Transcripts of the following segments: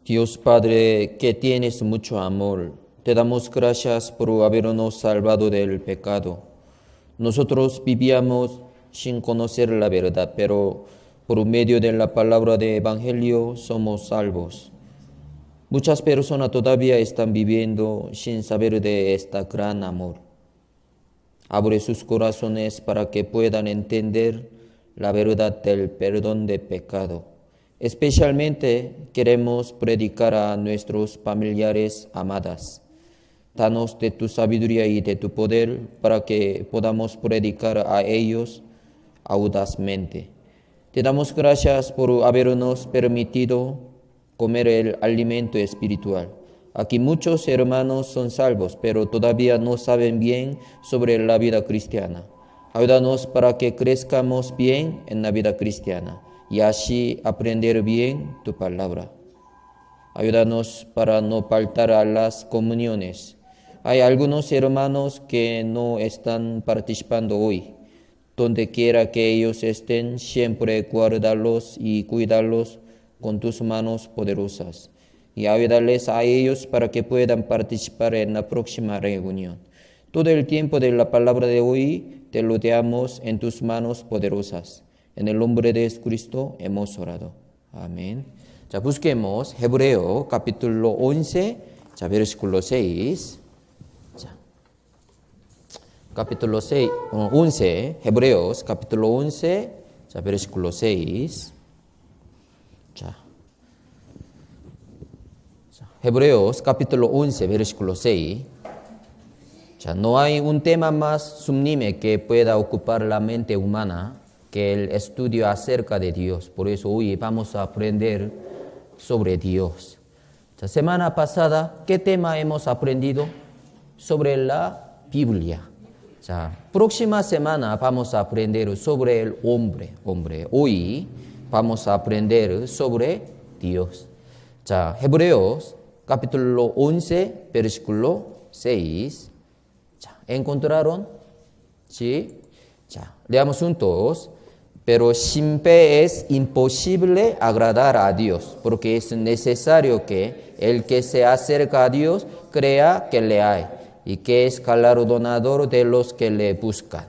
Dios Padre, que tienes mucho amor, te damos gracias por habernos salvado del pecado. Nosotros vivíamos sin conocer la verdad, pero por medio de la palabra de Evangelio somos salvos. Muchas personas todavía están viviendo sin saber de este gran amor. Abre sus corazones para que puedan entender la verdad del perdón de pecado. Especialmente queremos predicar a nuestros familiares amadas. Danos de tu sabiduría y de tu poder para que podamos predicar a ellos audazmente. Te damos gracias por habernos permitido comer el alimento espiritual. Aquí muchos hermanos son salvos, pero todavía no saben bien sobre la vida cristiana. Ayúdanos para que crezcamos bien en la vida cristiana y así aprender bien tu palabra. Ayúdanos para no faltar a las comuniones. Hay algunos hermanos que no están participando hoy. Donde quiera que ellos estén, siempre guárdalos y cuídalos con tus manos poderosas. Y ayúdales a ellos para que puedan participar en la próxima reunión. Todo el tiempo de la palabra de hoy te lo damos en tus manos poderosas. En el nombre de Jesucristo hemos orado. Amén. 자, busquemos Hebreo capítulo 11, 자, versículo 6. 자, capítulo 6, 11, Hebreos capítulo 11, 자, versículo 6. 자, Hebreos capítulo 11, versículo 6. Ya, no hay un tema más sublime que pueda ocupar la mente humana que el estudio acerca de Dios. Por eso hoy vamos a aprender sobre Dios. La semana pasada, ¿qué tema hemos aprendido? Sobre la Biblia. Ya, próxima semana vamos a aprender sobre el hombre. Hoy vamos a aprender sobre Dios. 자, Hebreos capítulo 11, versículo 6. 자, ¿encontraron? Sí. 자, leamos juntos. Pero sin fe es imposible agradar a Dios, porque es necesario que el que se acerca a Dios crea que le hay y que es galardonador de los que le buscan.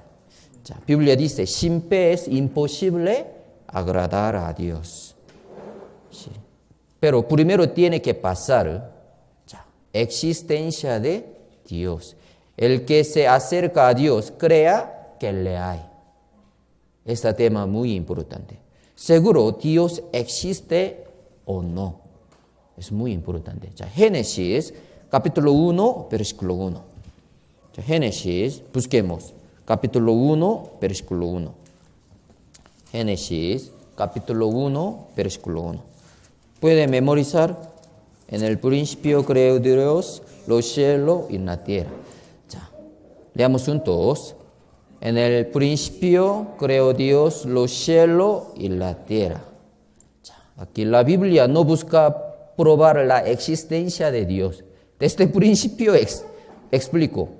자, Biblia dice, sin fe es imposible agradar a Dios. Sí. Pero primero tiene que pasar 자, existencia de Dios. El que se acerca a Dios crea que le hay. Este tema muy importante. Seguro Dios existe o no. Es muy importante. 자, Génesis capítulo 1, versículo 1. 자, Génesis, busquemos. Capítulo 1, versículo 1. Génesis capítulo 1, versículo 1. Puede memorizar. En el principio creó Dios los cielos y la tierra. 자, leamos juntos. En el principio creó Dios los cielos y la tierra. 자, aquí la Biblia no busca probar la existencia de Dios. Desde el principio explico.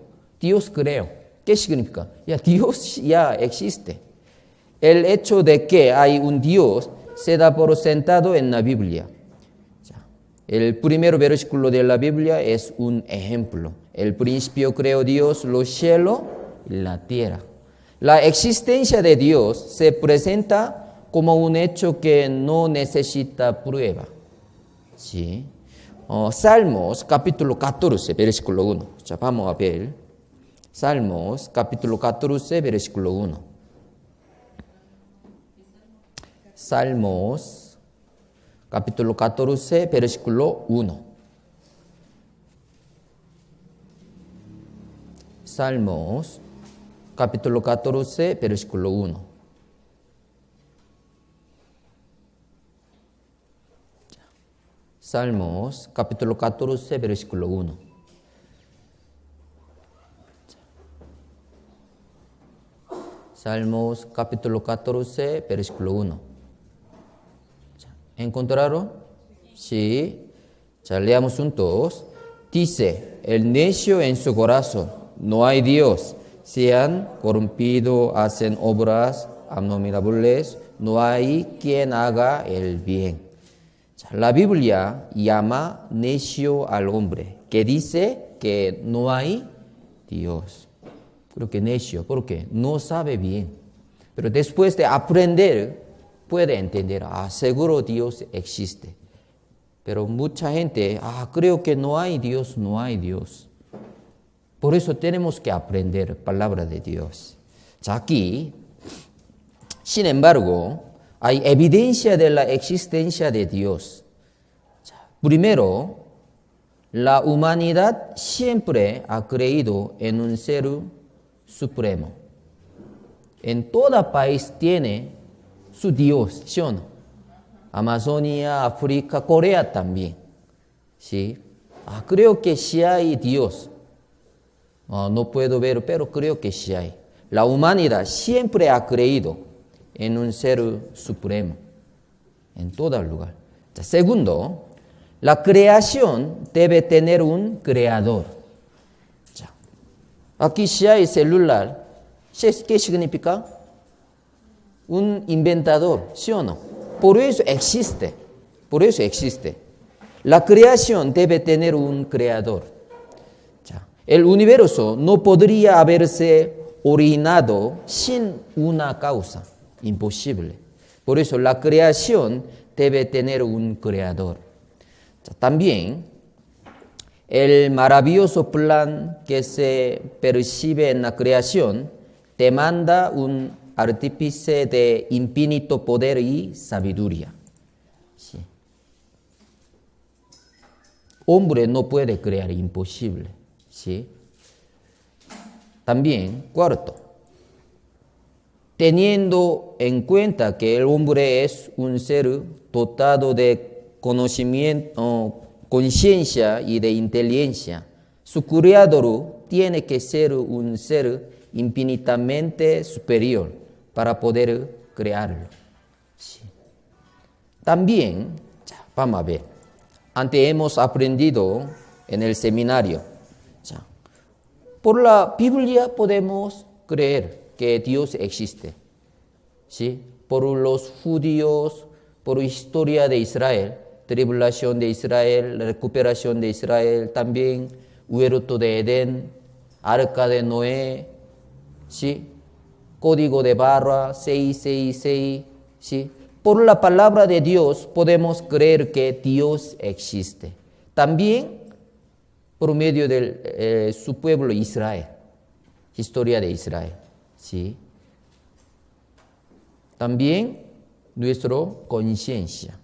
Dios creó. ¿Qué significa? Ya Dios ya existe. El hecho de que hay un Dios se da por sentado en la Biblia. 자, el primer versículo de la Biblia es un ejemplo. El principio creó Dios los cielos y la tierra. La existencia de Dios se presenta como un hecho que no necesita prueba. ¿Sí? Salmos capítulo 14, versículo 1. Ya, vamos a ver. Salmos capítulo 14, versículo 1. Salmos capítulo 14, versículo 1. Salmos capítulo 14, versículo 1. Salmos, capítulo 14, versículo 1. Salmos, capítulo 14, versículo 1. ¿Encontraron? Sí. Ya, leamos juntos. Dice, el necio en su corazón, no hay Dios. Se han corrompido, hacen obras abominables, no hay quien haga el bien. La Biblia llama necio al hombre que dice que no hay Dios. Creo que necio, porque no sabe bien. Pero después de aprender, puede entender, seguro Dios existe. Pero mucha gente, creo que no hay Dios, no hay Dios. Por eso tenemos que aprender palabra de Dios. Aquí, sin embargo, hay evidencia de la existencia de Dios. Primero, la humanidad siempre ha creído en un ser supremo. En todo país tiene su Dios, ¿sí o no? Amazonia, África, Corea también. ¿Sí? Creo que sí hay Dios. No puedo ver, pero creo que sí hay. La humanidad siempre ha creído en un ser supremo, en todo lugar. Segundo, la creación debe tener un creador. Aquí sí hay celular. ¿Qué significa? Un inventador, ¿sí o no? Por eso existe. Por eso existe. La creación debe tener un creador. El universo no podría haberse originado sin una causa. Imposible. Por eso la creación debe tener un creador. También el maravilloso plan que se percibe en la creación demanda un artífice de infinito poder y sabiduría. Sí. Hombre no puede crear, imposible. ¿Sí? También, cuarto, teniendo en cuenta que el hombre es un ser dotado de conocimiento, conciencia y de inteligencia, su creador tiene que ser un ser infinitamente superior para poder crearlo. Sí. También, vamos a ver, antes hemos aprendido en el seminario, por la Biblia podemos creer que Dios existe. ¿Sí? Por los judíos, por la historia de Israel, tribulación de Israel, la recuperación de Israel, también huerto de Edén, arca de Noé, ¿sí? Código de barra 666, ¿sí? Por la palabra de Dios podemos creer que Dios existe. También por medio de su pueblo Israel, historia de Israel, ¿sí? También nuestra conciencia.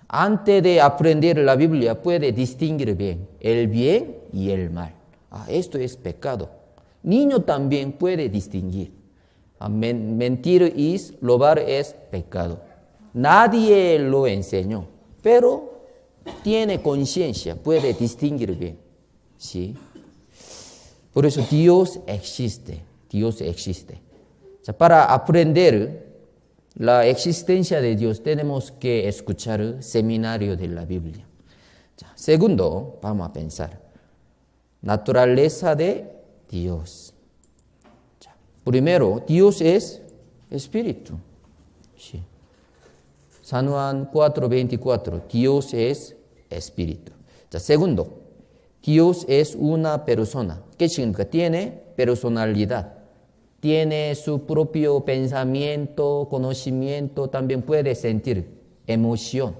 Antes de aprender la Biblia puede distinguir bien el bien y el mal. Esto es pecado. Niño también puede distinguir. Mentir y robar es pecado. Nadie lo enseñó, pero tiene conciencia, puede distinguir bien. ¿Sí? Por eso Dios existe. Dios existe. Para aprender la existencia de Dios tenemos que escuchar el seminario de la Biblia. Segundo, vamos a pensar. Naturaleza de Dios. Primero, Dios es espíritu. Sí. San Juan 4:24, Dios es espíritu. Segundo, Dios es una persona. ¿Qué significa? Tiene personalidad. Tiene su propio pensamiento, conocimiento, también puede sentir emoción.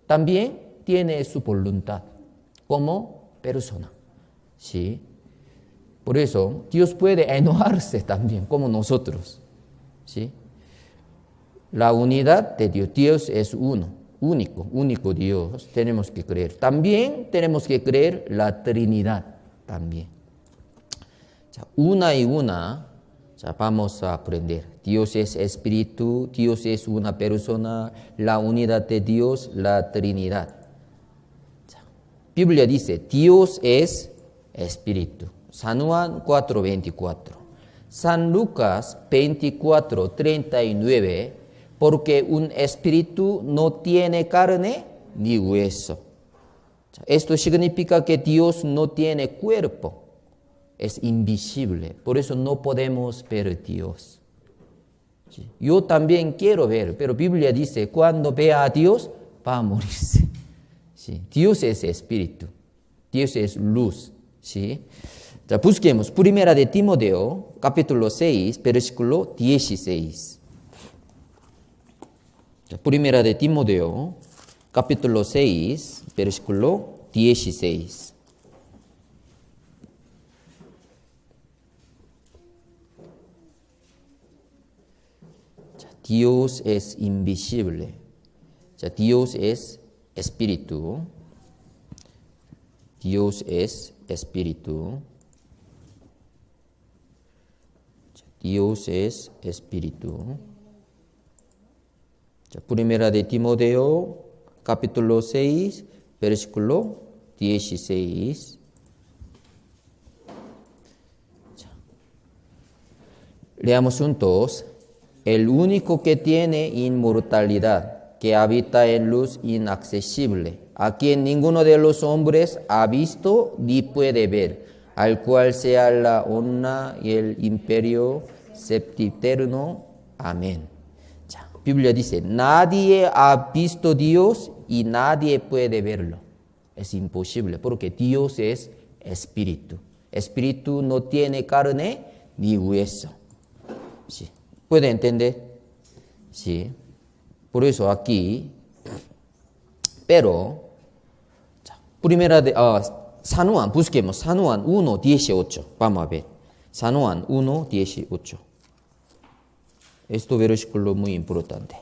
También tiene su voluntad como persona. ¿Sí? Por eso, Dios puede enojarse también, como nosotros. ¿Sí? La unidad de Dios. Dios es uno, único Dios. Tenemos que creer. También tenemos que creer la Trinidad. También. Una y una. Vamos a aprender. Dios es espíritu, Dios es una persona, la unidad de Dios, la Trinidad. Biblia dice, Dios es espíritu. San Juan 4:24. San Lucas 24:39. Porque un espíritu no tiene carne ni hueso. Esto significa que Dios no tiene cuerpo. Es invisible, por eso no podemos ver a Dios. Yo también quiero ver, pero Biblia dice, cuando vea a Dios, va a morirse. ¿Sí? Dios es espíritu. Dios es luz. ¿Sí? 자, busquemos. Primera de Timoteo, capítulo 6, versículo 16. 자, Primera de Timoteo, capítulo 6, versículo 16. 자, Dios es invisible. 자, Dios es espíritu. Dios es espíritu. Dios es espíritu. Primera de Timoteo, capítulo 6, versículo 16. Leamos juntos. El único que tiene inmortalidad, que habita en luz inaccesible, a quien ninguno de los hombres ha visto ni puede ver, al cual sea la honra y el imperio sempiterno. Amén. 자, Biblia dice, nadie ha visto Dios y nadie puede verlo. Es imposible porque Dios es espíritu. Espíritu no tiene carne ni hueso. ¿Sí? ¿Puede entender? Sí. Por eso aquí, pero, primera de, San Juan, busquemos. San Juan 1:18. Vamos a ver. San Juan 1:18. Este versículo muy importante.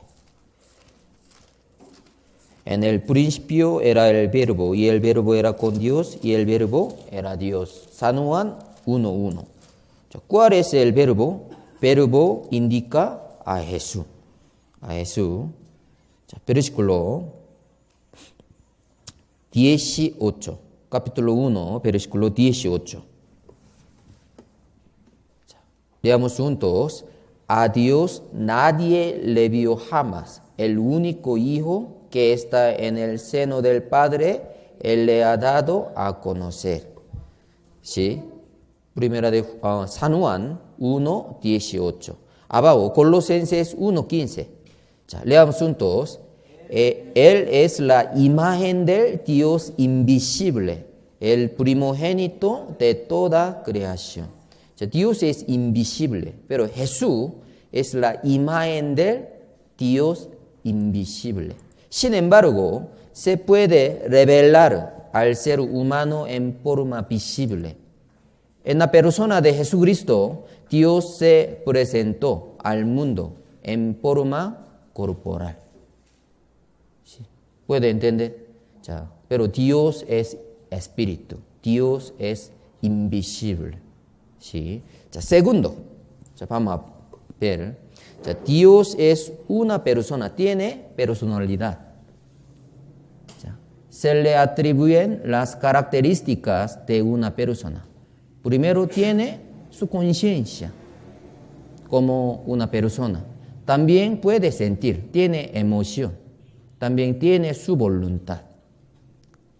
En el principio era el verbo, y el verbo era con Dios, y el verbo era Dios. San Juan 1:1. ¿Cuál es el verbo? Verbo indica a Jesús. A Jesús. Versículo 18. Capítulo 1, versículo 18. Leamos juntos. A Dios nadie le vio jamás. El único Hijo que está en el seno del Padre, Él le ha dado a conocer. ¿Sí? Primera de San Juan 1:18. Abajo, Colosenses 1:15. Leamos juntos. Él es la imagen del Dios invisible, el primogénito de toda creación. Dios es invisible, pero Jesús es la imagen del Dios invisible. Sin embargo, se puede revelar al ser humano en forma visible. En la persona de Jesucristo, Dios se presentó al mundo en forma corporal. ¿Sí? ¿Puede entender? Pero Dios es espíritu. Dios es invisible. ¿Sí? Segundo, vamos a ver. Dios es una persona, tiene personalidad. Se le atribuyen las características de una persona. Primero tiene su conciencia como una persona. También puede sentir, tiene emoción. También tiene su voluntad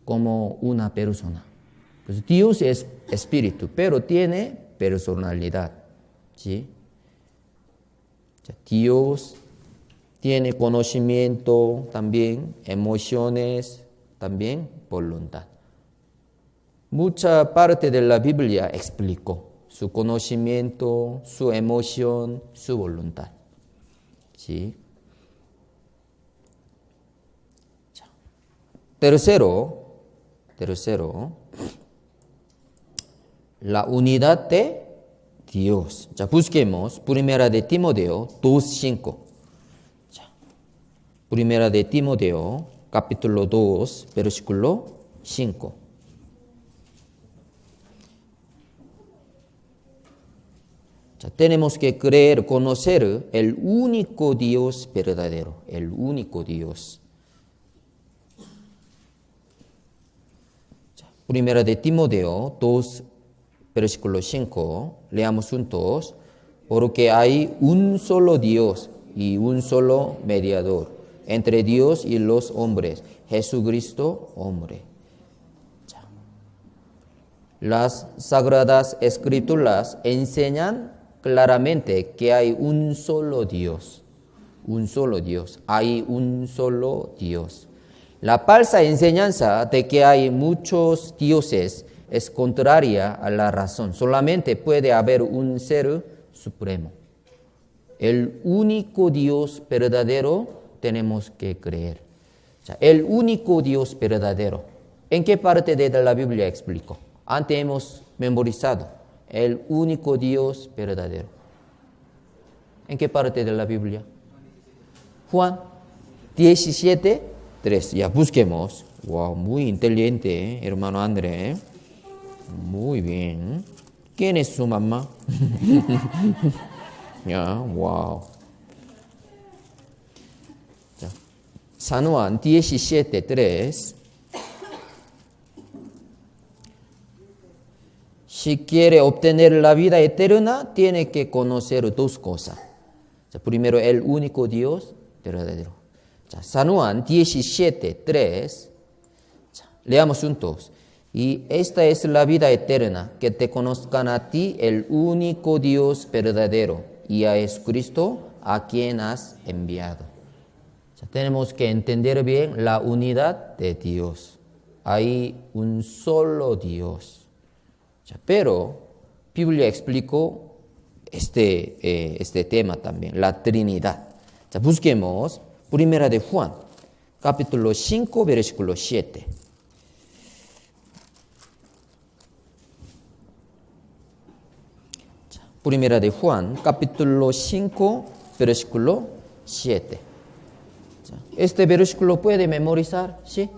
como una persona. Pues Dios es espíritu, pero tiene personalidad. ¿Sí? Dios tiene conocimiento, también emociones, también voluntad. Mucha parte de la Biblia explicó su conocimiento, su emoción, su voluntad. ¿Sí? Tercero, la unidad de Dios. Busquemos Primera de Timoteo 2:5. Primera de Timoteo, capítulo 2, versículo 5. Tenemos que creer, conocer el único Dios verdadero, el único Dios. Primera de Timoteo 2, versículo 5, leamos juntos. Porque hay un solo Dios y un solo mediador entre Dios y los hombres, Jesucristo, hombre. Las Sagradas Escrituras enseñan claramente que hay un solo Dios. Un solo Dios. Hay un solo Dios. La falsa enseñanza de que hay muchos dioses es contraria a la razón. Solamente puede haber un ser supremo. El único Dios verdadero tenemos que creer. O sea, el único Dios verdadero. ¿En qué parte de la Biblia explico? Antes hemos memorizado. El único Dios verdadero. ¿En qué parte de la Biblia? Juan 17, 3. Ya busquemos. Wow, muy inteligente, hermano André. Muy bien. ¿Quién es su mamá? Ya, wow. Ya. San Juan 17, 3. Si quiere obtener la vida eterna, tiene que conocer dos cosas. Primero, el único Dios verdadero. San Juan 17, 3. Leamos juntos. Y esta es la vida eterna, que te conozcan a ti, el único Dios verdadero, y a Jesucristo, a quien has enviado. Tenemos que entender bien la unidad de Dios. Hay un solo Dios. Pero Biblia explicó este tema también, la Trinidad. Busquemos Primera de Juan, capítulo 5, versículo 7. Primera de Juan, capítulo 5, versículo 7. Este versículo puede memorizar, ¿sí?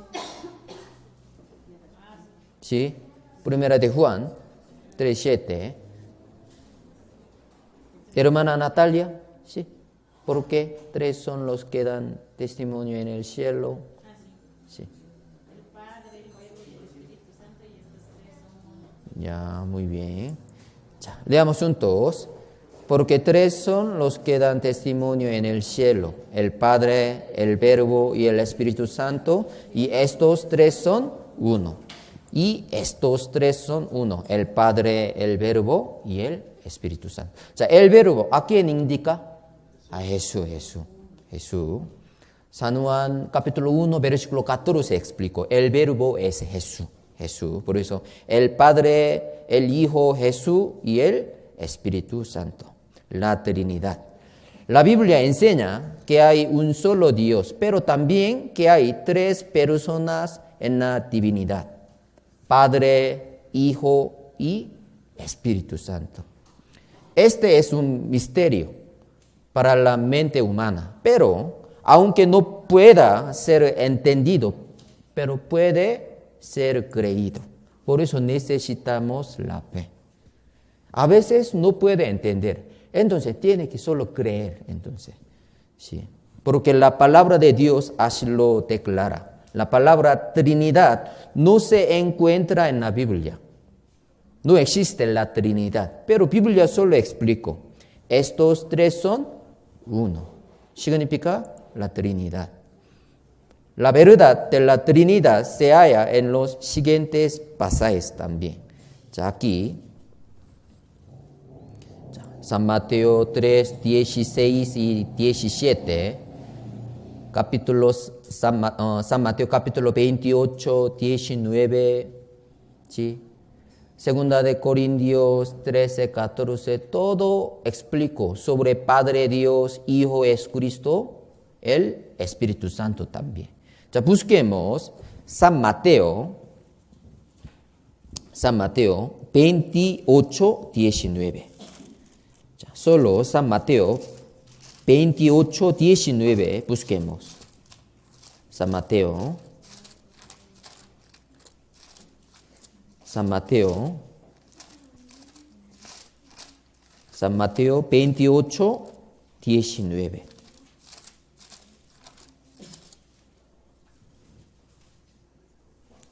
Sí. Primera de Juan 3, 7. Hermana Natalia, ¿sí? Porque 3 son los que dan testimonio en el cielo. Sí. Ya, muy bien. Ya, leamos juntos. Porque 3 son los que dan testimonio en el cielo: el Padre, el Verbo y el Espíritu Santo. Y estos 3 son uno. Y estos 3 son uno: el Padre, el Verbo y el Espíritu Santo. O sea, el Verbo, ¿a quién indica? A Jesús. San Juan capítulo 1, versículo 14 explicó. El Verbo es Jesús. Por eso, el Padre, el Hijo, Jesús y el Espíritu Santo. La Trinidad. La Biblia enseña que hay un solo Dios, pero también que hay 3 personas en la divinidad: Padre, Hijo y Espíritu Santo. Este es un misterio para la mente humana, pero aunque no pueda ser entendido, pero puede ser creído. Por eso necesitamos la fe. A veces no puede entender, entonces tiene que solo creer. Entonces, sí, porque la palabra de Dios así lo declara. La palabra Trinidad no se encuentra en la Biblia. No existe la Trinidad, pero Biblia solo explicó. Estos 3 son uno. Significa la Trinidad. La verdad de la Trinidad se halla en los siguientes pasajes también. Aquí, San Mateo 3, 16 y 17, San Mateo capítulo 28, 19, ¿sí? Segunda de Corintios 13, 14, todo explicó sobre Padre Dios, Hijo Jesucristo, el Espíritu Santo también. Busquemos San Mateo 28, 19. Solo San Mateo 28, 19 busquemos. San Mateo 28, 19.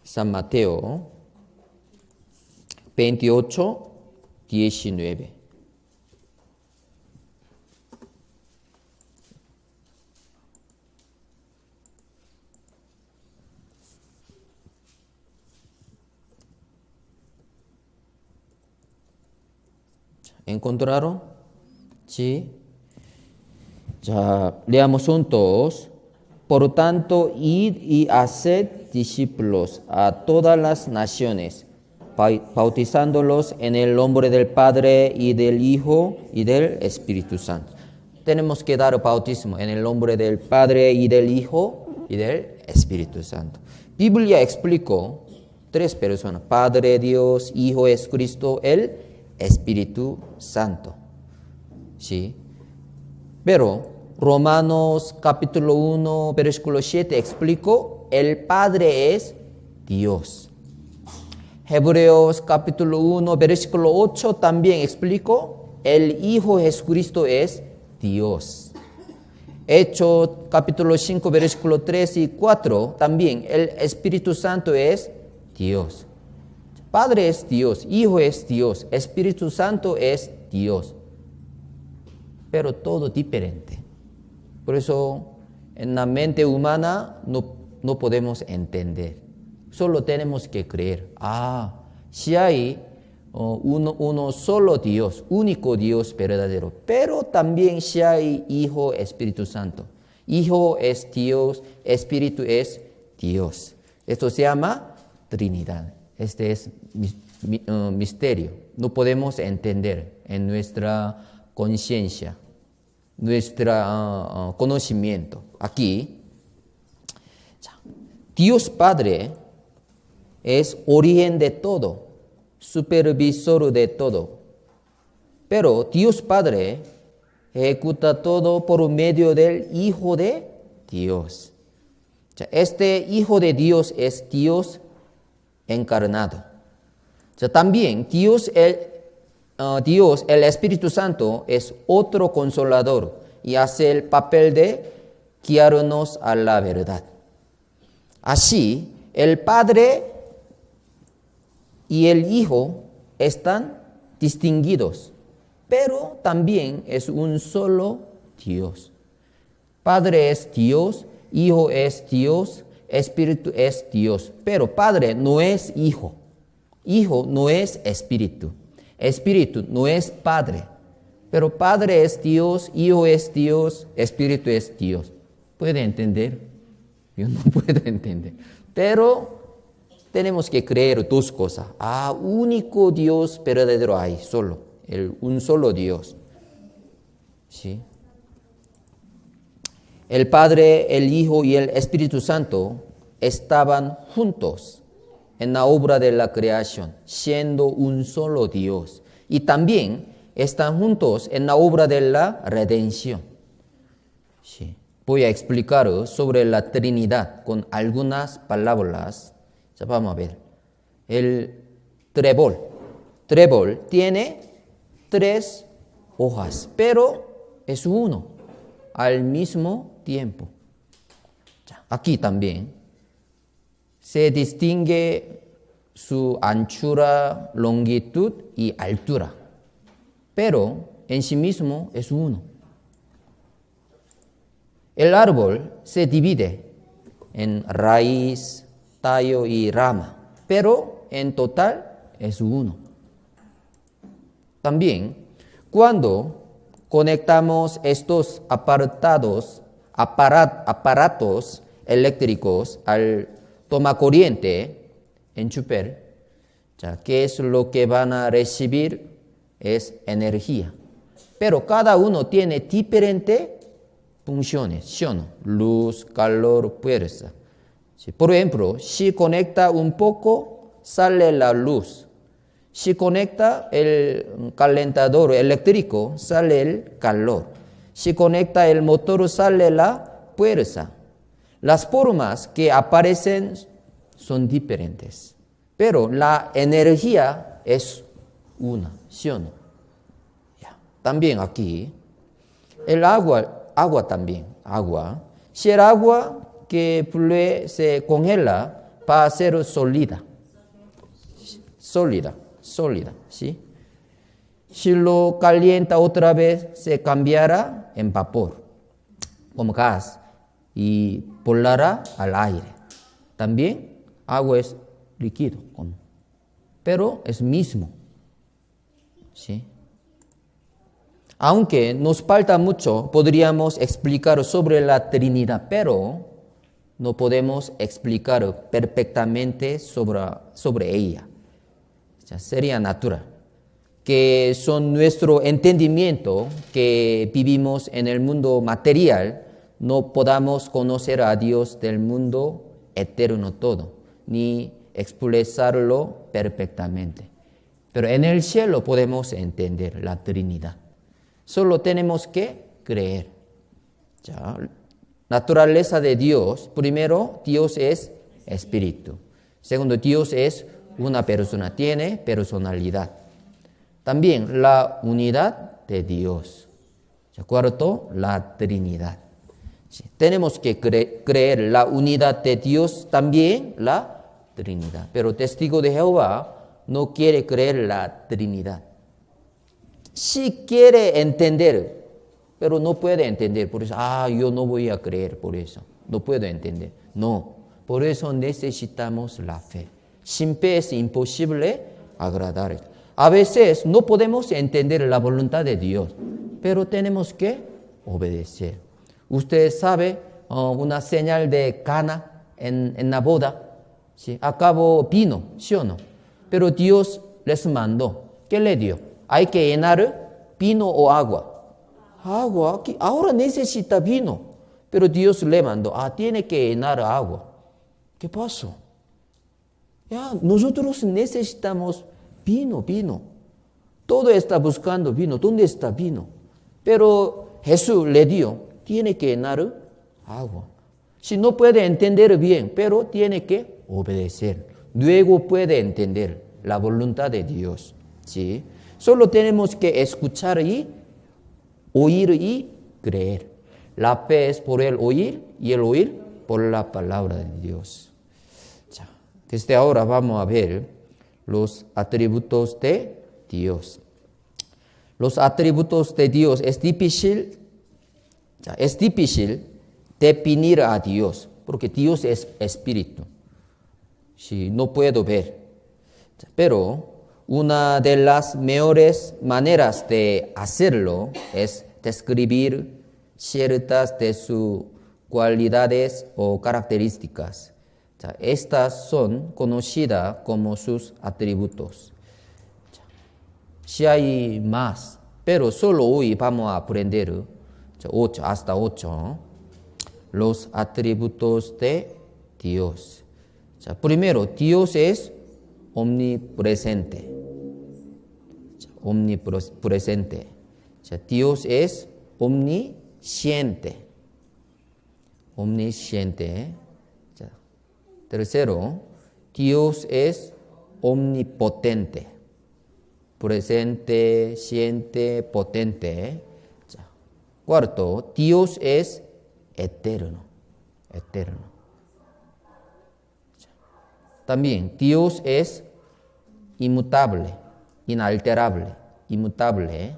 San Mateo 28, 19. ¿Encontraron? Sí. Ya, leamos juntos. Por tanto, id y haced discípulos a todas las naciones, bautizándolos en el nombre del Padre y del Hijo y del Espíritu Santo. Tenemos que dar bautismo en el nombre del Padre y del Hijo y del Espíritu Santo. Biblia explicó 3 personas: Padre, Dios, Hijo, Jesucristo, el Espíritu Santo. ¿Sí? Pero Romanos capítulo 1, versículo 7 explicó: el Padre es Dios. Hebreos capítulo 1, versículo 8 también explicó: el Hijo Jesucristo es Dios. Hechos capítulo 5, versículo 3 y 4 también: el Espíritu Santo es Dios. Padre es Dios, Hijo es Dios, Espíritu Santo es Dios. Pero todo diferente. Por eso en la mente humana no podemos entender. Solo tenemos que creer. Si hay uno solo Dios, único Dios verdadero. Pero también si hay Hijo, Espíritu Santo. Hijo es Dios, Espíritu es Dios. Esto se llama Trinidad. Este es misterio. No podemos entender en nuestra conciencia, nuestro conocimiento. Aquí, Dios Padre es origen de todo, supervisor de todo. Pero Dios Padre ejecuta todo por medio del Hijo de Dios. Este Hijo de Dios es Dios encarnado. También Dios, el Espíritu Santo, es otro consolador y hace el papel de guiarnos a la verdad. Así, el Padre y el Hijo están distinguidos, pero también es un solo Dios. Padre es Dios, Hijo es Dios, Espíritu es Dios. Pero Padre no es Hijo, Hijo no es Espíritu, Espíritu no es Padre. Pero Padre es Dios, Hijo es Dios, Espíritu es Dios. ¿Puede entender? Yo no puedo entender. Pero tenemos que creer 2 cosas. Único Dios verdadero hay, solo. Un solo Dios. ¿Sí? El Padre, el Hijo y el Espíritu Santo estaban juntos en la obra de la creación, siendo un solo Dios. Y también están juntos en la obra de la redención. Sí. Voy a explicar sobre la Trinidad con algunas palabras. Vamos a ver. El trébol. Trébol tiene 3 hojas, pero es uno al mismo tiempo. Aquí también se distingue su anchura, longitud y altura, pero en sí mismo es uno. El árbol se divide en raíz, tallo y rama, pero en total es uno. También, cuando conectamos estos aparatos eléctricos al tomacorriente, enchufer, ¿qué es lo que van a recibir? Es energía. Pero cada uno tiene diferentes funciones, luz, calor, fuerza. Por ejemplo, si conecta un poco, sale la luz. Si conecta el calentador eléctrico, sale el calor. Si conecta el motor, sale la fuerza. Las formas que aparecen son diferentes, pero la energía es una, ¿sí o no? También aquí, el agua también, agua. Si el agua que fluye se congela, va a ser sólida, ¿sí? Si lo calienta otra vez, se cambiará en vapor, como gas, y volará al aire. También agua es líquido, pero es mismo, ¿sí? Aunque nos falta mucho, podríamos explicar sobre la Trinidad, pero no podemos explicar perfectamente sobre ella. Sería natural. Que son nuestro entendimiento que vivimos en el mundo material, no podamos conocer a Dios del mundo eterno todo, ni expresarlo perfectamente. Pero en el cielo podemos entender la Trinidad. Solo tenemos que creer. Naturaleza de Dios. Primero, Dios es espíritu. Segundo, Dios es una persona, tiene personalidad. También la unidad de Dios. Cuarto, la Trinidad. Sí, tenemos que creer la unidad de Dios, también la Trinidad. Pero testigo de Jehová no quiere creer la Trinidad. Sí quiere entender, pero no puede entender. Por eso, yo no voy a creer por eso. No puedo entender. No, por eso necesitamos la fe. Sin fe es imposible agradar. A veces no podemos entender la voluntad de Dios, pero tenemos que obedecer. Usted sabe una señal de Cana en la boda. ¿Sí? Acabó vino, ¿sí o no? Pero Dios les mandó. ¿Qué le dio? Hay que llenar vino o agua. Agua, ahora necesita vino. Pero Dios le mandó, tiene que llenar agua. ¿Qué pasó? Nosotros necesitamos vino. Todo está buscando vino. ¿Dónde está vino? Pero Jesús le dio, tiene que llenar agua. Si no puede entender bien, pero tiene que obedecer. Luego puede entender la voluntad de Dios. ¿Sí? Solo tenemos que escuchar y oír y creer. La fe es por el oír y el oír por la palabra de Dios. Desde ahora vamos a ver los atributos de Dios. Los atributos de Dios es difícil definir a Dios, porque Dios es espíritu. Sí, no puedo ver. Pero una de las mejores maneras de hacerlo es describir ciertas de sus cualidades o características. Estas son conocidas como sus atributos. Si hay más, pero solo hoy vamos a aprender 8 hasta 8. Los atributos de Dios. Primero, Dios es omnipresente. Omnipresente. Dios es omnisciente. Omnisciente. Tercero, Dios es omnipotente. Presente, siente, potente. Cuarto, Dios es eterno. También, Dios es inmutable, inalterable, inmutable.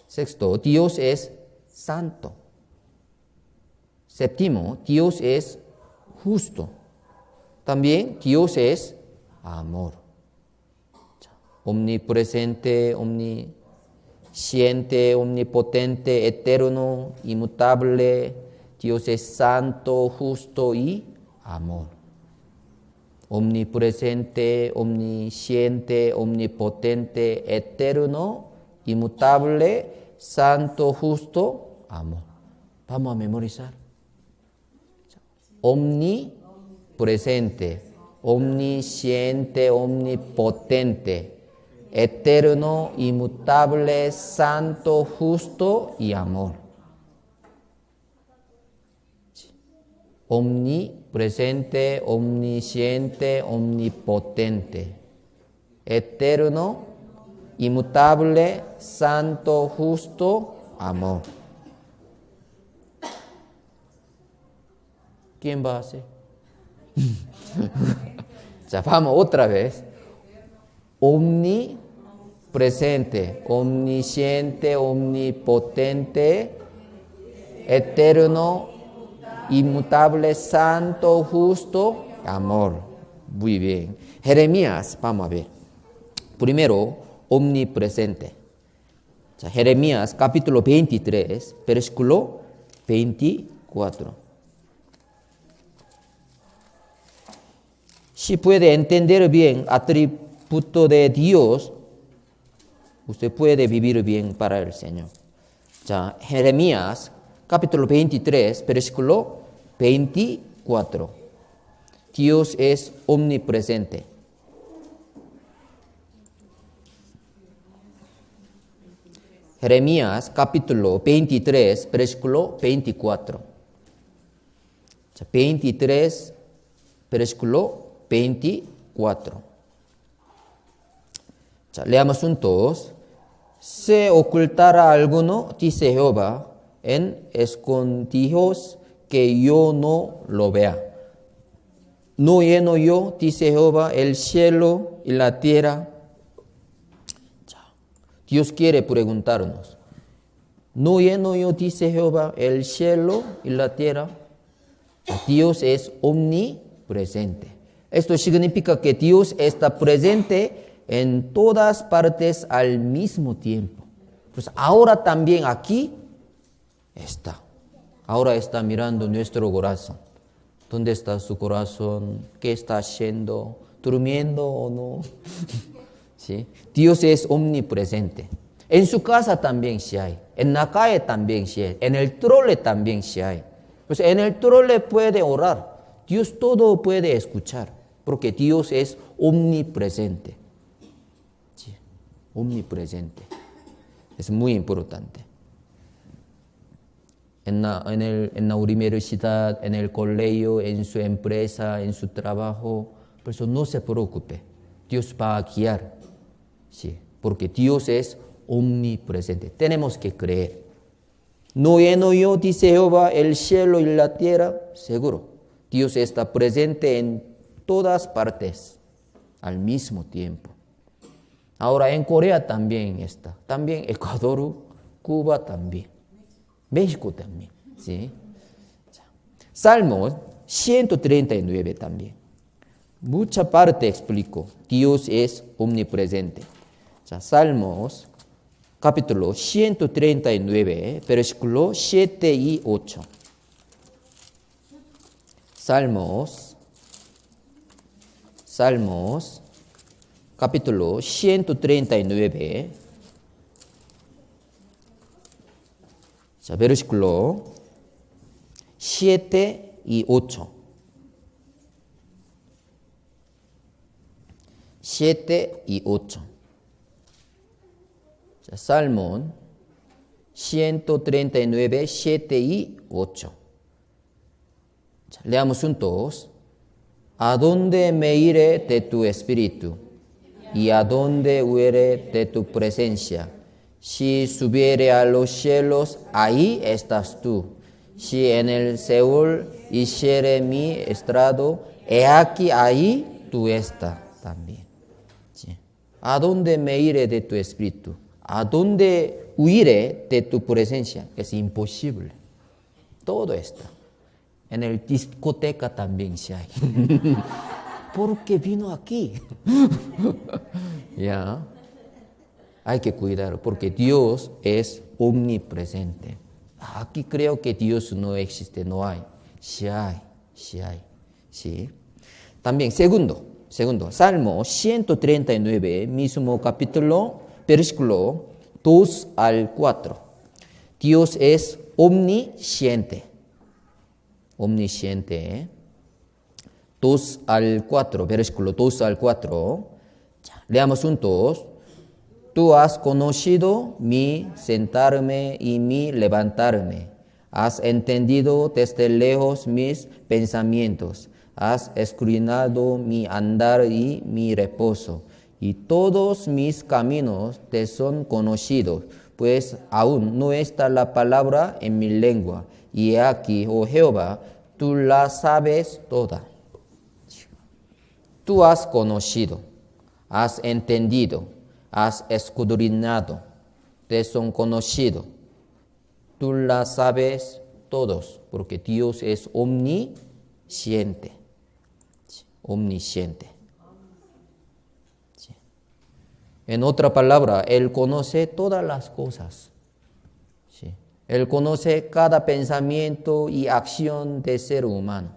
Sexto, Dios es santo. Séptimo, Dios es justo. También Dios es amor. Omnipresente, omnisciente, omnipotente, eterno, inmutable. Dios es santo, justo y amor. Omnipresente, omnisciente, omnipotente, eterno, inmutable, santo, justo, amor. Vamos a memorizar. Omnipresente, omnisciente, omnipotente, eterno, inmutable, santo, justo y amor. Omnipresente, omnisciente, omnipotente, eterno, inmutable, santo, justo, amor. ¿Quién va a hacer? Vamos otra vez. Omnipresente, omnisciente, omnipotente, eterno, inmutable, santo, justo, amor. Muy bien. Jeremías, vamos a ver. Primero, omnipresente. Jeremías capítulo 23, versículo 24. si puede entender bien atributo de Dios, usted puede vivir bien para el Señor. 자, Jeremías capítulo 23, versículo 24. Dios es omnipresente. Jeremías capítulo 23, versículo 24. 23, versículo 24. Leamos juntos. ¿Se ocultará alguno, dice Jehová, en escondrijos que yo no lo vea? ¿No lleno yo, dice Jehová, el cielo y la tierra? Dios quiere preguntarnos, ¿no lleno yo, dice Jehová, el cielo y la tierra? Dios es omnipresente. Esto significa que Dios está presente en todas partes al mismo tiempo. Pues ahora también aquí está. Ahora está mirando nuestro corazón. ¿Dónde está su corazón? ¿Qué está haciendo? ¿Durmiendo o no? ¿Sí? Dios es omnipresente. En su casa también sí hay. En la calle también sí hay. En el trole también sí hay. Pues en el trole puede orar. Dios todo puede escuchar. Porque Dios es omnipresente. Sí, omnipresente. Es muy importante. En la universidad, en el colegio, en su empresa, en su trabajo. Por eso no se preocupe. Dios va a guiar. Sí, porque Dios es omnipresente. Tenemos que creer. ¿No lleno yo, dice Jehová, el cielo y la tierra? Seguro. Dios está presente en todas partes al mismo tiempo. Ahora en Corea también está. También Ecuador, Cuba también. México también. ¿Sí? Salmos 139 también. Mucha parte explico. Dios es omnipresente. Salmos capítulo 139, versículo 7 y 8. Salmos capítulo 139, versículo 7 y 8. 7 y 8. Salmón 139, 7 y 8. Leamos juntos. ¿A dónde me iré de tu espíritu? ¿Y a dónde huiré de tu presencia? Si subiere a los cielos, ahí estás tú. Si en el Seol hiciere mi estrado, he aquí ahí tú estás también. ¿Sí? ¿A dónde me iré de tu espíritu? ¿A dónde huiré de tu presencia? Es imposible. Todo está. En el discoteca también se hay. ¿Por qué vino aquí? Ya. Hay que cuidar porque Dios es omnipresente. Aquí creo que Dios no existe, no hay. Sí hay, sí hay. Sí. También, segundo, Salmo 139, mismo capítulo, versículo 2 al 4. Dios es omnisciente. Omnisciente. 2 al 4, versículo 2 al 4. Leamos juntos. Tú has conocido mi sentarme y mi levantarme. Has entendido desde lejos mis pensamientos. Has escudriñado mi andar y mi reposo. Y todos mis caminos te son conocidos, pues aún no está la palabra en mi lengua. Y aquí, oh Jehová, tú la sabes toda. Tú has conocido, has entendido, has escudriñado, te son conocidos. Tú la sabes todos, porque Dios es omnisciente. Omnisciente. En otra palabra, Él conoce todas las cosas. ¿Sí? Él conoce cada pensamiento y acción del ser humano.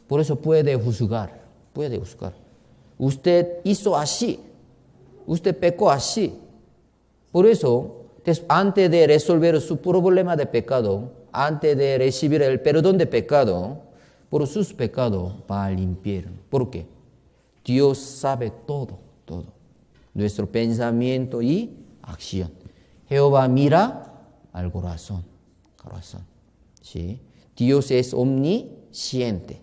Por eso puede juzgar, puede juzgar. Usted hizo así, usted pecó así. Por eso, antes de resolver su problema de pecado, antes de recibir el perdón de pecado, por sus pecados va al infierno. ¿Por qué? Dios sabe todo, todo. Nuestro pensamiento y acción. Jehová mira al corazón. ¿Sí? Dios es omnisciente.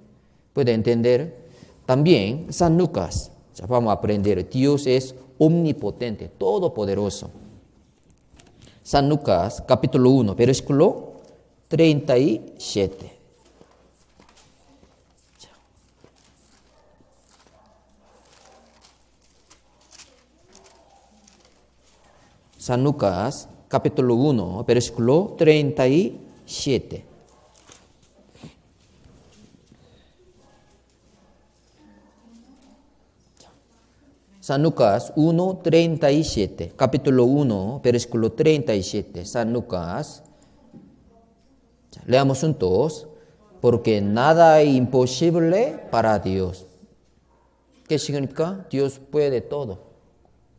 ¿Puede entender? También San Lucas, ya vamos a aprender, Dios es omnipotente, todopoderoso. San Lucas, capítulo 1, versículo 37. San Lucas, capítulo 1, versículo 37. San Lucas 1, 37. Capítulo 1, versículo 37. San Lucas. Leamos juntos. Porque nada es imposible para Dios. ¿Qué significa? Dios puede todo.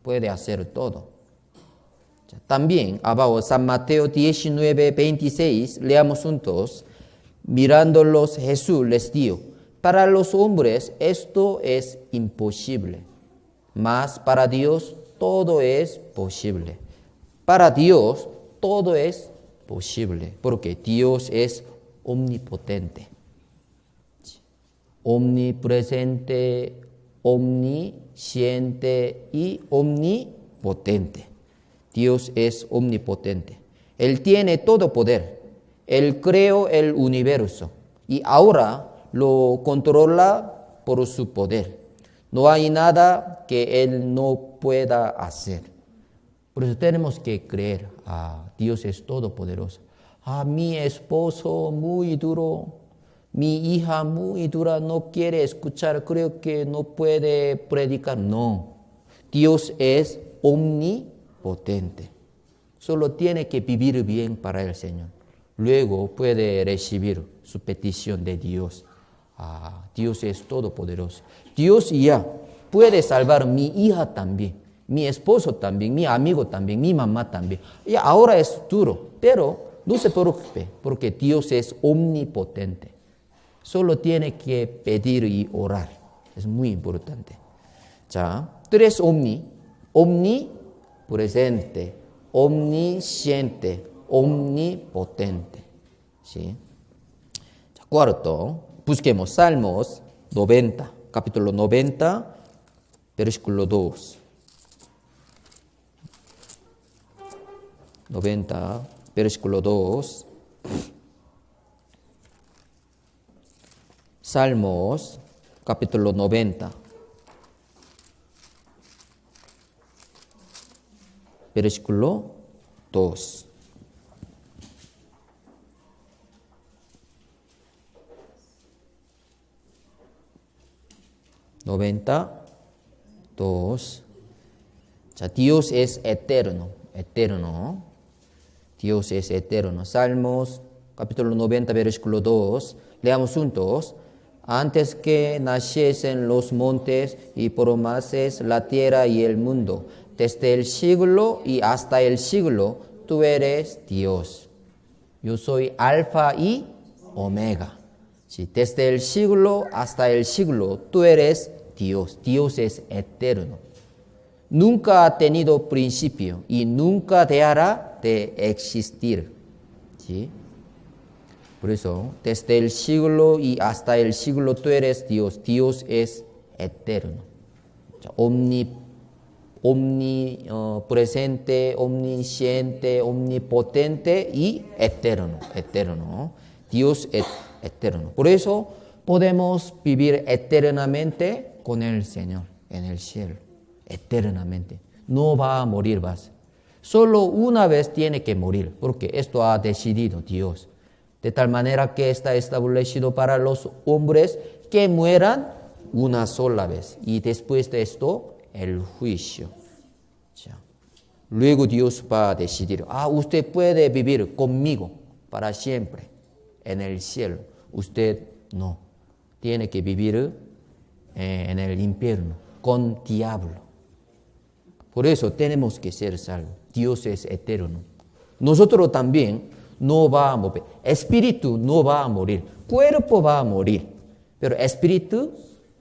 Puede hacer todo. También abajo San Mateo 19, 26, leamos juntos. Mirándolos Jesús les dijo, para los hombres esto es imposible, mas para Dios todo es posible. Para Dios todo es posible, porque Dios es omnipotente, omnipresente, omnisciente y omnipotente. Dios es omnipotente. Él tiene todo poder. Él creó el universo y ahora lo controla por su poder. No hay nada que Él no pueda hacer. Por eso tenemos que creer. Dios es todopoderoso. Mi esposo muy duro, mi hija muy dura, no quiere escuchar, creo que no puede predicar. No, Dios es omnipotente. Solo tiene que vivir bien para el Señor. Luego puede recibir su petición de Dios. Dios es todopoderoso. Dios ya puede salvar mi hija también, mi esposo también, mi amigo también, mi mamá también. Y ahora es duro, pero no se preocupe, porque Dios es omnipotente. Solo tiene que pedir y orar. Es muy importante. 자, tres omnipresente, omnisciente, omnipotente. ¿Sí? Cuarto, busquemos Salmos 90, capítulo 90, versículo 2. 90, versículo 2. Salmos, capítulo 90. Versículo 2. Dios es eterno, eterno. Dios es eterno. Salmos, capítulo 90, versículo 2. Leamos juntos. Antes que naciesen los montes y formases la tierra y el mundo, desde el siglo y hasta el siglo, tú eres Dios. Yo soy Alfa y Omega. Sí, desde el siglo hasta el siglo, tú eres Dios. Dios es eterno. Nunca ha tenido principio y nunca dejará de existir. ¿Sí? Por eso, desde el siglo y hasta el siglo, tú eres Dios. Dios es eterno. Omnipresente, omnisciente, omnipotente y eterno. Eterno. Dios es eterno. Por eso podemos vivir eternamente con el Señor en el cielo. Eternamente. No va a morir más. Solo una vez tiene que morir, porque esto ha decidido Dios. De tal manera que está establecido para los hombres que mueran una sola vez. Y después de esto, el juicio. Luego Dios va a decidir, usted puede vivir conmigo para siempre en el cielo. Usted no. Tiene que vivir en el infierno con diablo. Por eso tenemos que ser salvos. Dios es eterno. Nosotros también no va a morir. Espíritu no va a morir. Cuerpo va a morir. Pero espíritu,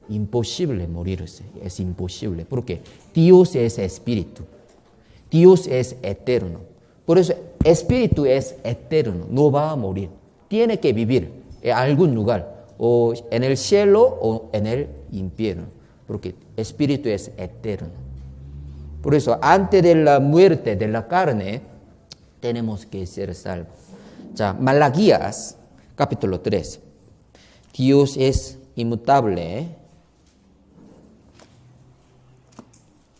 imposible morirse. Es imposible. Porque Dios es espíritu. Dios es eterno. Por eso espíritu es eterno. No va a morir. Tiene que vivir en algún lugar. O en el cielo o en el infierno. Porque espíritu es eterno. Por eso, antes de la muerte de la carne, tenemos que ser salvos. 자, Malaquías, capítulo 3. Dios es inmutable.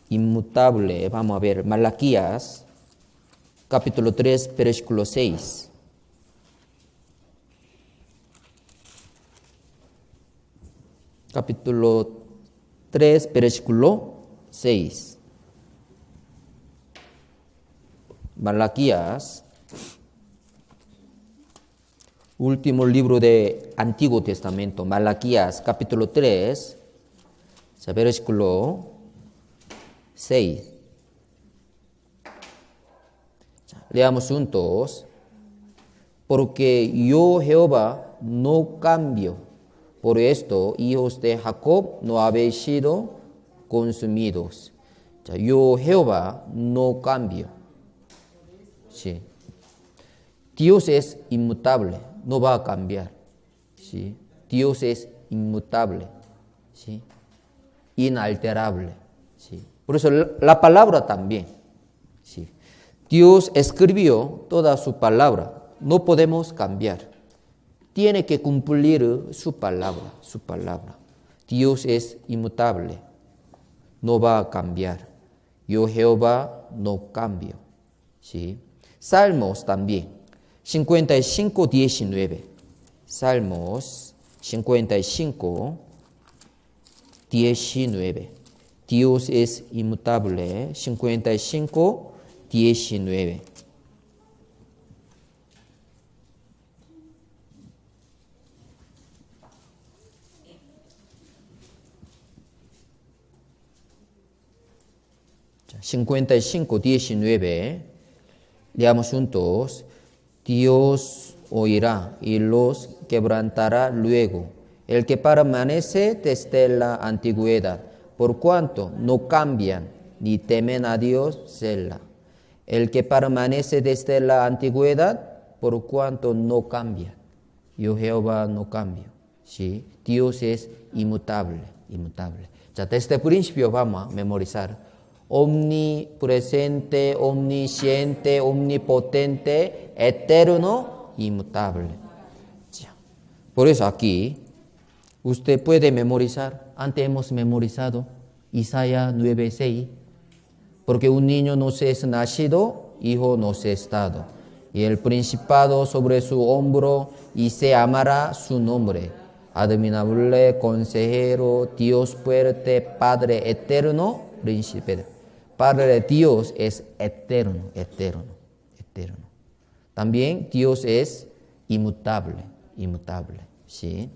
Inmutable. Vamos a ver, Malaquías, capítulo 3, versículo 6. Capítulo 3, versículo 6. Malaquías, último libro de Antiguo Testamento, Malaquías, capítulo 3, versículo 6. Leamos juntos. Porque yo, Jehová, no cambio. Por esto, hijos de Jacob, no habéis sido consumidos. Yo, Jehová, no cambio. Sí. Dios es inmutable, no va a cambiar. ¿Sí? Dios es inmutable, ¿sí? Inalterable. ¿Sí? Por eso la palabra también. ¿Sí? Dios escribió toda su palabra, no podemos cambiar. Tiene que cumplir su palabra, su palabra. Dios es inmutable, no va a cambiar. Yo, Jehová, no cambio. ¿Sí? Salmos también, 55, 19. Salmos 55, 19. Dios es inmutable, 55, 19. 자, 55, 19. Leamos juntos. Dios oirá y los quebrantará luego. El que permanece desde la antigüedad, por cuanto no cambian ni temen a Dios, Selah. El que permanece desde la antigüedad, por cuanto no cambia. Yo, Jehová, no cambio. ¿Sí? Dios es inmutable, inmutable. Ya desde el principio vamos a memorizar. Omnipresente, omnisciente, omnipotente, eterno, inmutable. Por eso aquí usted puede memorizar. Antes hemos memorizado Isaías 9:6. Porque un niño nos es nacido, hijo nos es dado. Y el principado sobre su hombro, y se llamará su nombre. Admirable, consejero, Dios fuerte, Padre eterno, príncipe. Padre de Dios es eterno, eterno, eterno. También Dios es inmutable, inmutable. ¿Sí?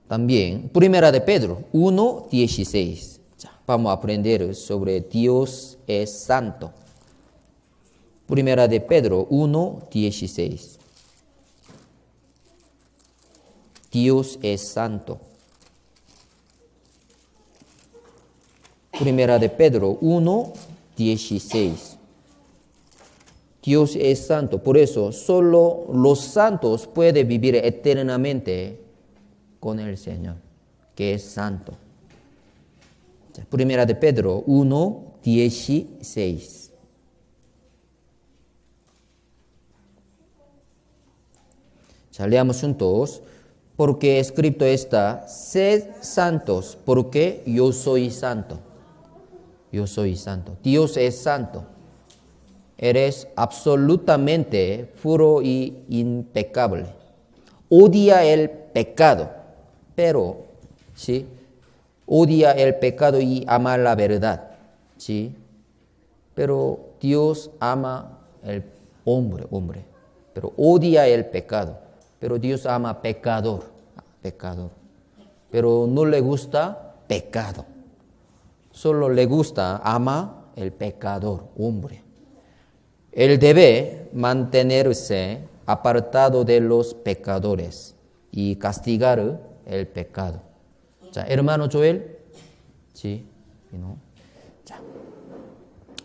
También, primera de Pedro 1:16. Vamos a aprender sobre Dios es santo. Primera de Pedro 1:16. Dios es santo. Primera de Pedro 1:16. Dios es santo, por eso solo los santos pueden vivir eternamente con el Señor, que es santo. Primera de Pedro 1:16. Leamos juntos. Porque escrito está, sed santos, porque yo soy santo. Yo soy santo. Dios es santo. Eres absolutamente puro y impecable. Odia el pecado, pero, ¿sí? Odia el pecado y ama la verdad, ¿sí? Pero Dios ama el hombre, pero odia el pecado. Pero Dios ama pecador. pero no le gusta pecado. Solo le gusta, ama el pecador, hombre. Él debe mantenerse apartado de los pecadores y castigar el pecado. 자, hermano Joel, sí, 자,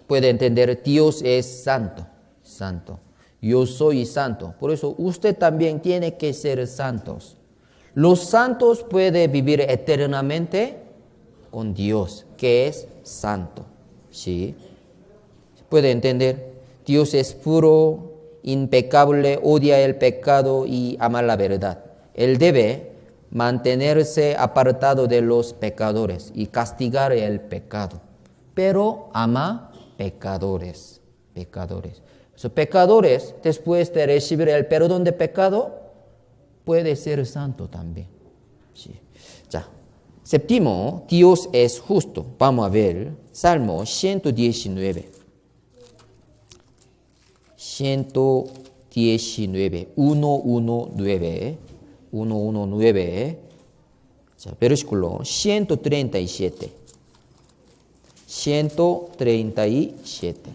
puede entender, Dios es santo, santo. Yo soy santo, por eso usted también tiene que ser santos. Los santos pueden vivir eternamente con Dios, que es santo, ¿sí? Puede entender, Dios es puro, impecable, odia el pecado y ama la verdad. Él debe mantenerse apartado de los pecadores y castigar el pecado, pero ama pecadores. Los pecadores, después de recibir el perdón de pecado, puede ser santo también. Sí. 자, séptimo, Dios es justo. Vamos a ver Salmo 119. 119, 119. 자, versículo 137. 137.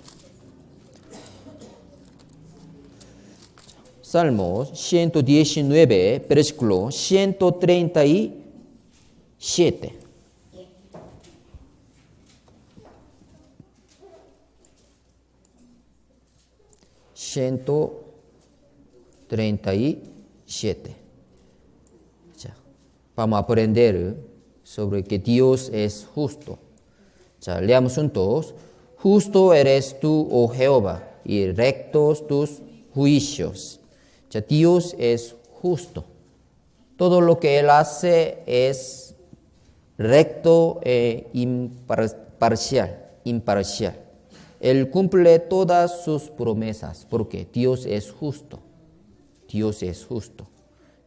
Salmos 119, versículo 137. 자, vamos a aprender sobre que Dios es justo. 자, leamos juntos. Justo eres tú, oh Jehová, y rectos tus juicios. 자, Dios es justo. Todo lo que Él hace es recto e imparcial. Él cumple todas sus promesas porque Dios es justo. Dios es justo.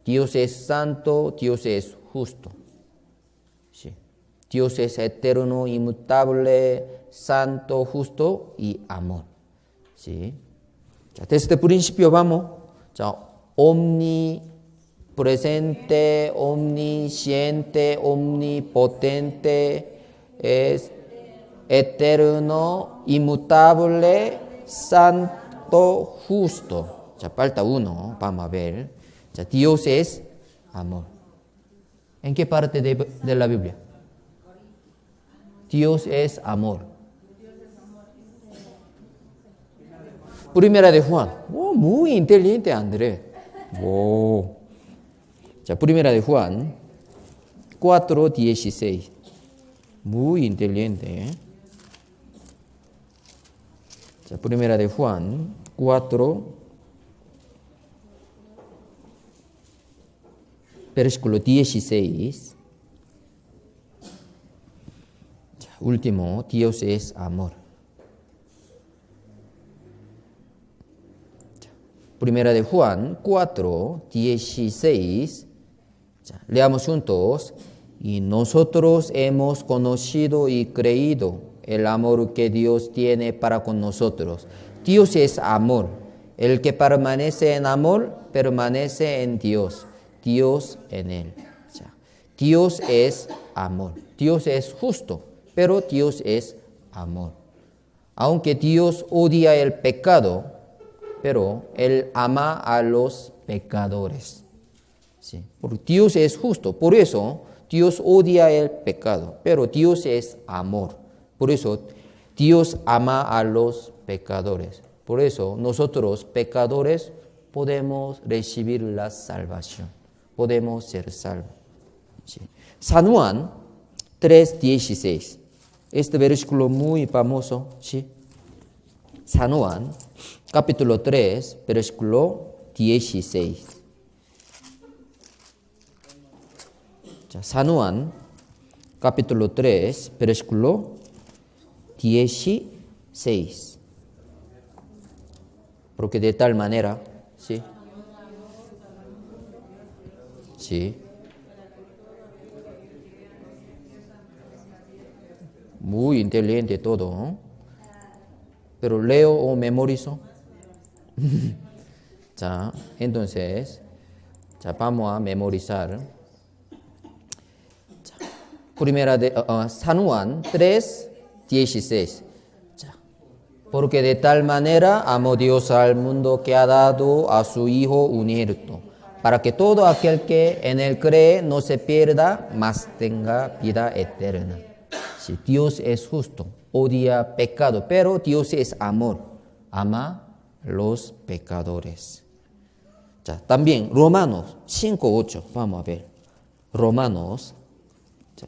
Dios es santo, Dios es justo. Sí. Dios es eterno, inmutable, santo, justo y amor. Sí. 자, desde el principio vamos. 자, omnipresente, omnisciente, omnipotente, es eterno, inmutable, santo, justo. 자, falta uno, vamos a ver. 자, Dios es amor. ¿En qué parte de la Biblia? Dios es amor. Primera de Juan. Oh, muy inteligente, André. Oh. 자, Primera de Juan 4:16. Muy inteligente, ¿eh? 자, Primera de Juan 4, versículo 16. 자, último, Dios es amor. 자, Primera de Juan 4:16. 자, leamos juntos. Y nosotros hemos conocido y creído el amor que Dios tiene para con nosotros. Dios es amor. El que permanece en amor, permanece en Dios. Dios en él. Dios es amor. Dios es justo, pero Dios es amor. Aunque Dios odia el pecado, pero Él ama a los pecadores. Sí. Porque Dios es justo, por eso Dios odia el pecado, pero Dios es amor. Por eso Dios ama a los pecadores. Por eso nosotros pecadores podemos recibir la salvación. Podemos ser salvos. Sí. San Juan 3:16. Este versículo muy famoso. ¿Sí? San Juan capítulo 3, versículo 16. San Juan, capítulo 3, versículo 16. Porque de tal manera, ¿sí? Sí. Muy inteligente todo, ¿no? Pero leo o memorizo. 자, entonces, 자, vamos a memorizar. San Juan 3:16. Porque de tal manera amó Dios al mundo que ha dado a su Hijo unigénito, para que todo aquel que en él cree no se pierda, mas tenga vida eterna. Si Dios es justo, odia pecado, pero Dios es amor, ama los pecadores. También Romanos 5:8, vamos a ver. Romanos,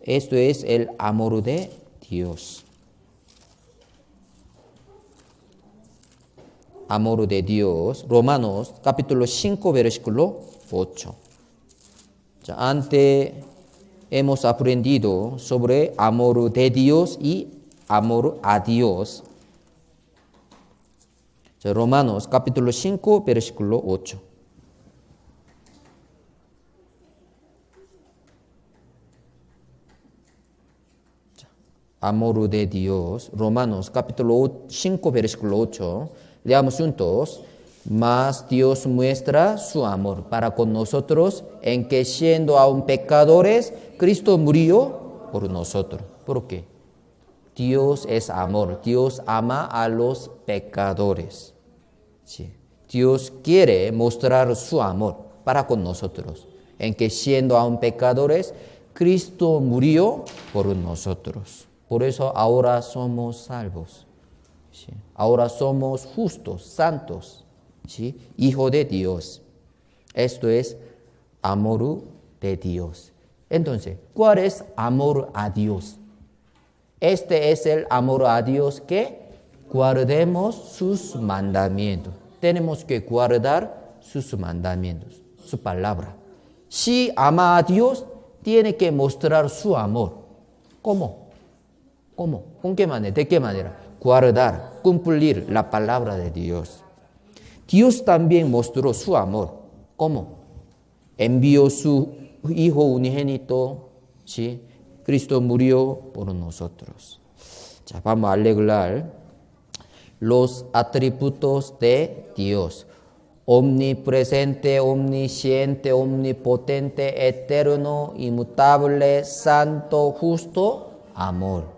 esto es el amor de Dios. Amor de Dios, Romanos capítulo 5, versículo 8. Antes hemos aprendido sobre amor de Dios y amor a Dios. Romanos capítulo 5, versículo 8. Amor de Dios, Romanos capítulo 5, versículo 8. Leamos juntos. Mas Dios muestra su amor para con nosotros en que siendo aún pecadores, Cristo murió por nosotros. ¿Por qué? Dios es amor. Dios ama a los pecadores. Sí. Dios quiere mostrar su amor para con nosotros en que siendo aún pecadores, Cristo murió por nosotros. Por eso ahora somos salvos. ¿Sí? Ahora somos justos, santos, ¿sí? Hijo de Dios. Esto es amor de Dios. Entonces, ¿cuál es amor a Dios? Este es el amor a Dios, que guardemos sus mandamientos. Tenemos que guardar sus mandamientos, su palabra. Si ama a Dios, tiene que mostrar su amor. ¿Cómo? ¿Con qué manera? ¿De qué manera? Guardar, cumplir la palabra de Dios. Dios también mostró su amor. ¿Cómo? Envió su Hijo unigénito, ¿sí? Cristo murió por nosotros. Vamos a arreglar los atributos de Dios. Omnipresente, omnisciente, omnipotente, eterno, inmutable, santo, justo, amor.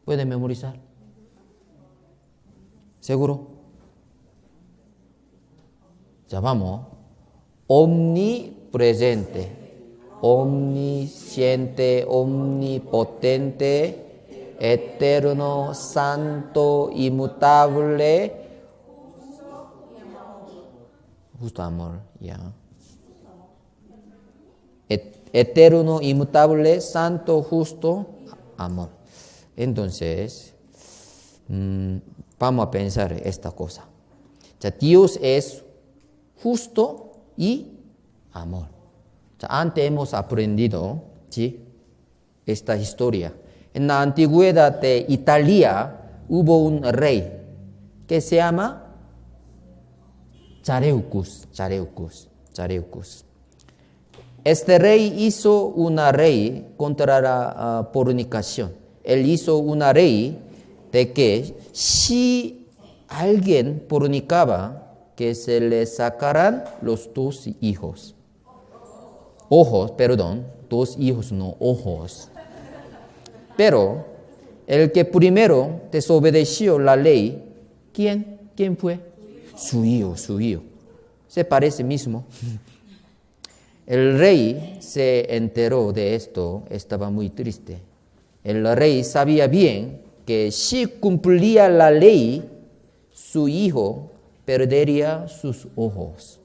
¿Pueden memorizar? ¿Seguro? Vamos. Omnipresente, omnisciente, omnipotente, eterno, santo, inmutable, justo amor, ya. Eterno, inmutable, santo, justo, amor. Entonces, vamos a pensar esta cosa. Dios es justo y amor. Antes hemos aprendido, ¿sí?, esta historia. En la antigüedad de Italia hubo un rey que se llama Chareucus. Este rey hizo una ley contra la fornicación. Él hizo una ley de que si alguien fornicaba, que se le sacaran los dos hijos. Dos hijos, no ojos. Pero el que primero desobedeció la ley, ¿quién fue? Su hijo. Se parece mismo. El rey se enteró de esto, estaba muy triste. El rey sabía bien que si cumplía la ley, su hijo perdería sus ojos.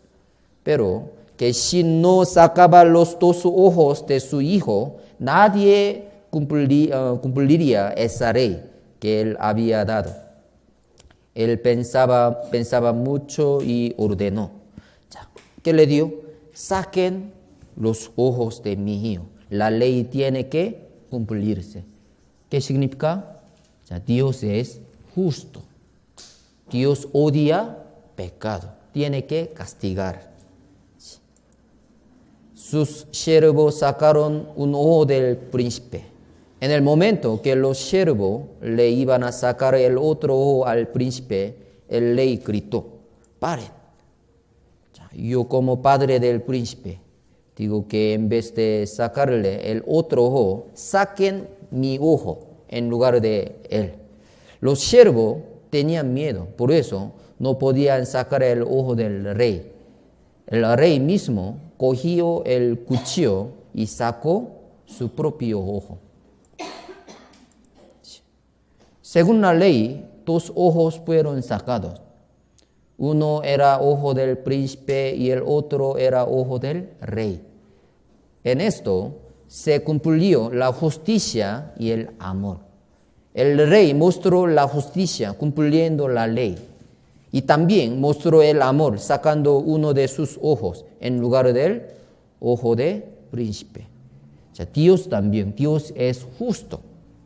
Pero que si no sacaba los dos ojos de su hijo, nadie cumpliría esa ley que él había dado. Él pensaba mucho y ordenó. ¿Qué le dio? Saquen los ojos de mi hijo. La ley tiene que cumplirse. ¿Qué significa? Dios es justo. Dios odia pecado. Tiene que castigar. Sus siervos sacaron un ojo del príncipe. En el momento que los siervos le iban a sacar el otro ojo al príncipe, el rey gritó: paren. Yo como padre del príncipe Digo que en vez de sacarle el otro ojo, saquen mi ojo en lugar de él. Los siervos tenían miedo, por eso no podían sacar el ojo del rey. El rey mismo cogió el cuchillo y sacó su propio ojo. Según la ley, 2 ojos fueron sacados. Uno era ojo del príncipe y el otro era ojo del rey. En esto se cumplió la justicia y el amor. El rey mostró la justicia cumpliendo la ley y también mostró el amor sacando uno de sus ojos en lugar del ojo del príncipe. O sea, Dios también, Dios es justo,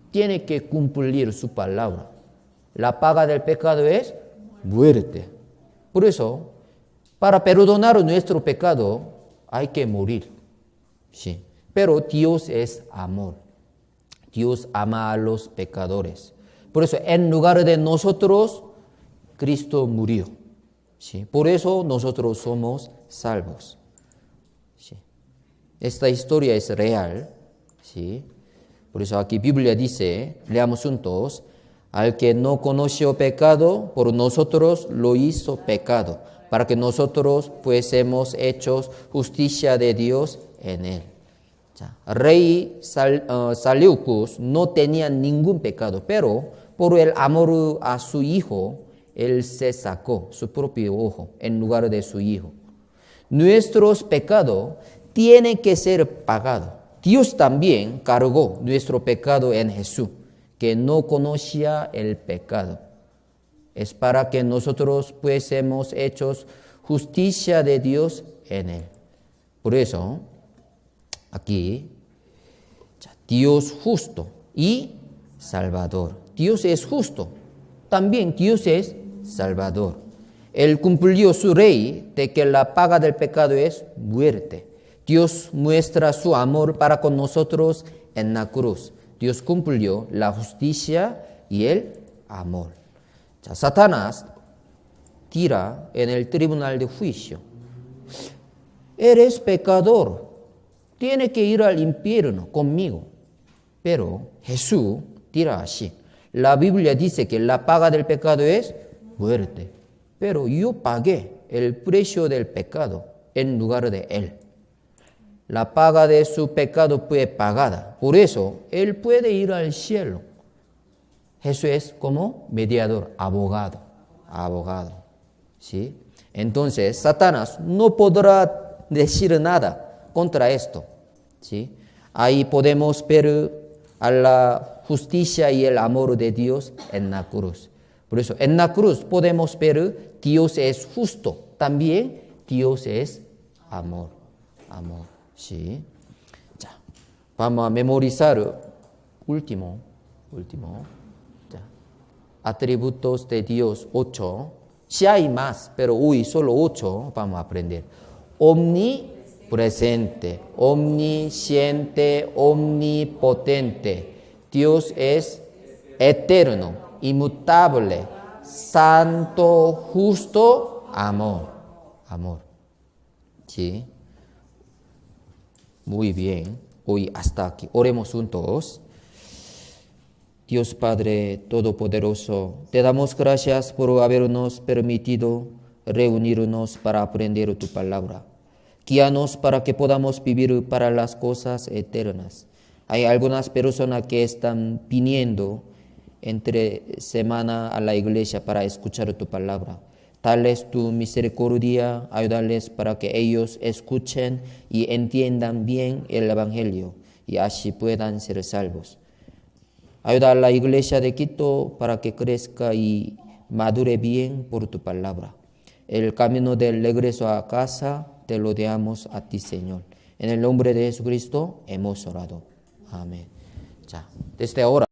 tiene que cumplir su palabra. La paga del pecado es muerte. Por eso, para perdonar nuestro pecado hay que morir. Sí. Pero Dios es amor. Dios ama a los pecadores. Por eso, en lugar de nosotros, Cristo murió. ¿Sí? Por eso nosotros somos salvos. ¿Sí? Esta historia es real. ¿Sí? Por eso aquí Biblia dice, leamos juntos, al que no conoció pecado, por nosotros lo hizo pecado, para que nosotros fuésemos hechos justicia de Dios en él. Rey Seleucus no tenía ningún pecado, pero por el amor a su hijo, él se sacó su propio ojo en lugar de su hijo. Nuestros pecados tienen que ser pagados. Dios también cargó nuestro pecado en Jesús, que no conocía el pecado. Es para que nosotros fuésemos hechos justicia de Dios en él. Por eso, aquí, Dios justo y salvador. Dios es justo, también Dios es salvador. Él cumplió su ley de que la paga del pecado es muerte. Dios muestra su amor para con nosotros en la cruz. Dios cumplió la justicia y el amor. Satanás tira en el tribunal de juicio. Eres pecador, tiene que ir al infierno conmigo. Pero Jesús tira así. La Biblia dice que la paga del pecado es muerte. Pero yo pagué el precio del pecado en lugar de él. La paga de su pecado fue pagada. Por eso, él puede ir al cielo. Jesús es como mediador, abogado. ¿Sí? Entonces, Satanás no podrá decir nada contra esto. ¿Sí? Ahí podemos ver a la justicia y el amor de Dios en la cruz. Por eso, en la cruz podemos ver Dios es justo. También Dios es amor. Sí. 자, vamos a memorizar último. 자, atributos de Dios 8. Si hay más, pero hoy solo 8 vamos a aprender. Omnipresente, omnisciente, omnipotente. Dios es eterno, inmutable, santo, justo, amor. ¿Sí? Muy bien, hoy hasta aquí. Oremos juntos. Dios Padre Todopoderoso, te damos gracias por habernos permitido reunirnos para aprender tu palabra. Guíanos para que podamos vivir para las cosas eternas. Hay algunas personas que están viniendo entre semana a la iglesia para escuchar tu palabra. Dales tu misericordia, ayudarles para que ellos escuchen y entiendan bien el Evangelio y así puedan ser salvos. Ayuda a la iglesia de Quito para que crezca y madure bien por tu palabra. El camino del regreso a casa te lo damos a ti, Señor. En el nombre de Jesucristo hemos orado. Amén. Desde ahora.